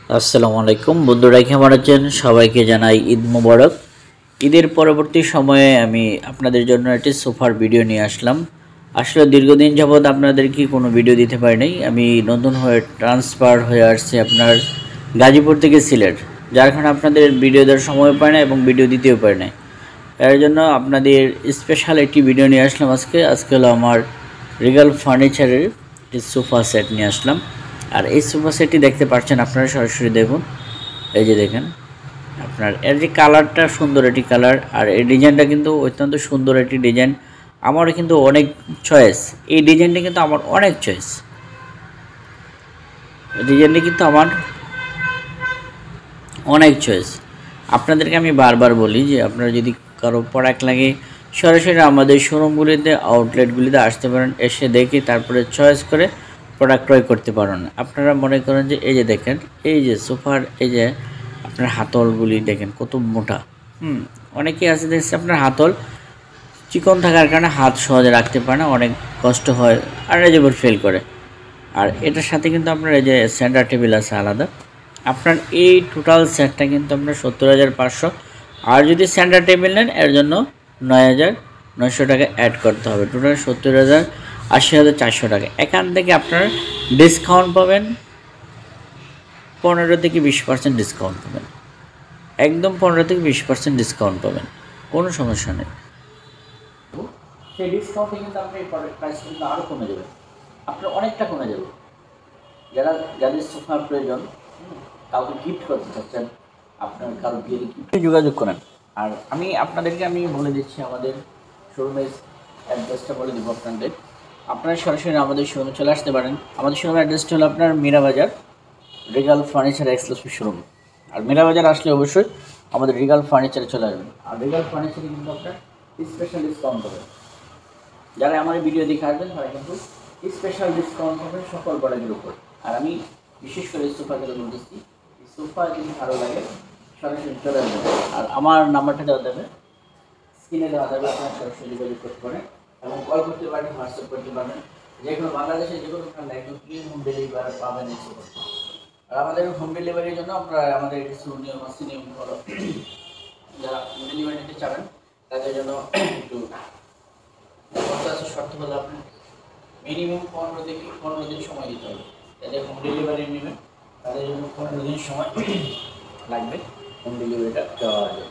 আসসালামু আলাইকুম বন্ধুরা, কেমন আছেন? সবাইকে জানাই ঈদ মোবারক। ঈদের পরবর্তী সময়ে আমি আপনাদের জন্য একটি সোফার ভিডিও নিয়ে আসলাম। আসলে দীর্ঘদিন যাবৎ আপনাদেরকে কোনো ভিডিও দিতে পারি নাই। আমি নতুন হয়ে ট্রান্সফার হয়ে আসছি আপনার গাজীপুর থেকে সিলেট, যার কারণে আপনাদের ভিডিও দেওয়ার সময় পায় না এবং ভিডিও দিতেও পারি না। এর জন্য আপনাদের স্পেশাল একটি ভিডিও নিয়ে আসলাম আজকে হলো আমার রিগাল ফার্নিচারের একটি সোফা সেট নিয়ে আসলাম। আর এই সোফা সেটটি দেখতে পাচ্ছেন আপনারা, সরাসরি দেখুন। এই যে দেখেন, আপনার এর যে কালারটা সুন্দর একটি কালার, আর এই ডিজাইনটা কিন্তু অত্যন্ত সুন্দর একটি ডিজাইন। আমারও কিন্তু অনেক চয়েস, এই ডিজাইনটা কিন্তু আমার অনেক চয়েস। ডিজাইনটা কিন্তু আমার অনেক চয়েস। আপনাদেরকে আমি বারবার বলি যে আপনারা যদি কারো প্রোডাক্ট লাগে সরাসরি আমাদের শোরুমগুলিতে, আউটলেটগুলিতে আসতে পারেন, এসে দেখে তারপরে চয়েস করে প্রোডাক্ট ক্রয় করতে পারেন। আপনারা মনে করেন যে এই যে দেখেন, এই যে সোফার এই যে আপনার হাতলগুলি দেখেন কত মোটা। অনেকেই আছে দেখছি আপনার হাতল চিকন থাকার কারণে হাত সহজে রাখতে পারে না, অনেক কষ্ট হয় আর রেজেবল ফেল করে। আর এটার সাথে কিন্তু আপনার এই যে সেন্টার টেবিল আছে আলাদা। আপনার এই টোটাল সেটটা কিন্তু আপনার 70,500। আর যদি সেন্টার টেবিল নেন এর জন্য 9,900 টাকা অ্যাড করতে হবে। টোটাল 70,000, 80,400 টাকা। এখান থেকে আপনার ডিসকাউন্ট পাবেন 15 থেকে 20% ডিসকাউন্ট পাবেন। একদম 15 থেকে 20% ডিসকাউন্ট পাবেন, কোনো সমস্যা নেই। সেই ডিসকাউন্টে কিন্তু আপনার এই প্রোডাক্ট প্রাইস কিন্তু আরও কমে যাবে, আপনার অনেকটা কমে যাবে। যাদের সোফার প্রয়োজন, কাউকে গিফট করতে চাচ্ছেন, আপনার কারো বিয়ের গিফটে যোগাযোগ করেন। আর আমি বলে দিচ্ছি আমাদের শোরুমের অ্যাড্রেসটা বলে দেবো আপনাদের। আপনারা সরাসরি আমাদের শোরুমে চলে আসতে পারেন। আমাদের শোরুমের অ্যাড্রেসটা হলো আপনার Mirabazar regal furniture exclusive showroom. আর মীরাবাজার আসলে অবশ্যই আমাদের রিগাল ফার্নিচারে চলে আসবেন। আর রিগাল ফার্নিচারে কিন্তু আপনার স্পেশাল ডিসকাউন্ট পাবেন। যারা আমার ভিডিও দেখে আসবেন তারা কিন্তু স্পেশাল ডিসকাউন্ট পাবেন সকল প্রোডাক্টের উপর। আর আমি বিশেষ করে সোফাগুলো বলতেছি, এই সোফা যদি ভালো লাগে সরাসরি চলে আসবেন। আর আমার নাম্বারটা দেওয়া যাবে, স্ক্রিনে দেওয়া যাবে, আপনারা সরাসরি যোগাযোগ করতে পারেন এবং কল করতে পারেন, হোয়াটসঅ্যাপ করতে পারেন। যে কোনো বাংলাদেশের যে কোনো স্থানে একদম ফ্রি হোম ডেলিভারি পাবেন এই সোফা। আর আমাদের হোম ডেলিভারির জন্য আপনারা আমাদের কিছু নিয়ম আছে, নিয়ম ফলো। যারা হোম ডেলিভারি নিতে চাবেন তাদের জন্য একটু শর্ত হলো আপনার মিনিমাম 15 দিন সময় দিতে হবে। যাদের হোম ডেলিভারি নেবেন তাদের জন্য 15 দিন সময় লাগবে হোম ডেলিভারিটা দেওয়া হবে।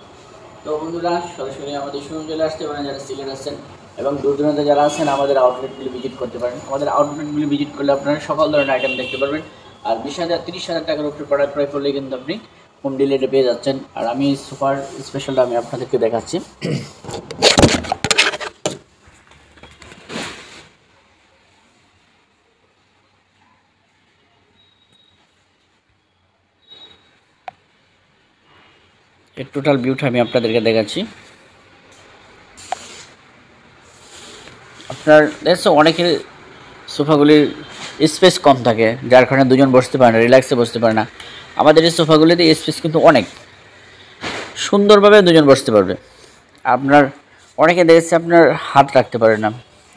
তো বন্ধুরা, সরাসরি আমাদের শোরুমে চলে আসতে পারেন যারা সিলেট আসছেন, এবং দূর দূরান্তে যারা আছেন আমাদের আউটলেটগুলি ভিজিট করতে পারেন। আমাদের আউটলেটগুলি ভিজিট করলে আপনারা সকল ধরনের আইটেম দেখতে পারবেন। আর 20,000 30,000 টাকার উপরে প্রোডাক্ট ক্রয় করলে কিন্তু আপনি হোম ডেলিভারি পেয়ে যাচ্ছেন। আর আমি সুপার স্পেশালটা আমি আপনাদেরকে দেখাচ্ছি। এর টোটাল ভিউটা আমি আপনাদেরকে দেখাচ্ছি। আপনার দেখছো অনেকের সোফাগুলির স্পেস কম থাকে, যার কারণে দুজন বসতে পারে না, রিল্যাক্সে বসতে পারে না। আমাদের এই সোফাগুলিতে স্পেস কিন্তু অনেক সুন্দরভাবে দুজন বসতে পারবে। আপনার অনেকে দেখেছে আপনার হাত রাখতে পারে না,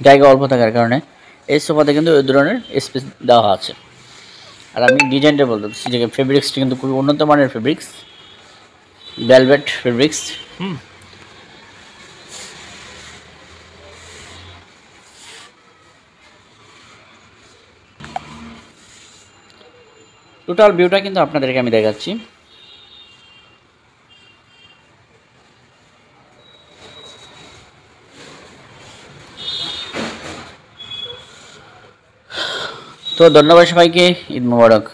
জায়গা অল্প থাকার কারণে। এই সোফাতে কিন্তু ওই ধরনের স্পেস দেওয়া আছে। আর আমি ডিজাইনটা বলতেছি যে ফেব্রিক্সটা কিন্তু খুবই উন্নত মানের ফেব্রিক্স, ভেলভেট ফেব্রিক্স। টোটাল ভিউটা কিন্তু আপনাদেরকে আমি দেখাচ্ছি। তো ধন্যবাদ সবাইকে, ঈদ মোবারক।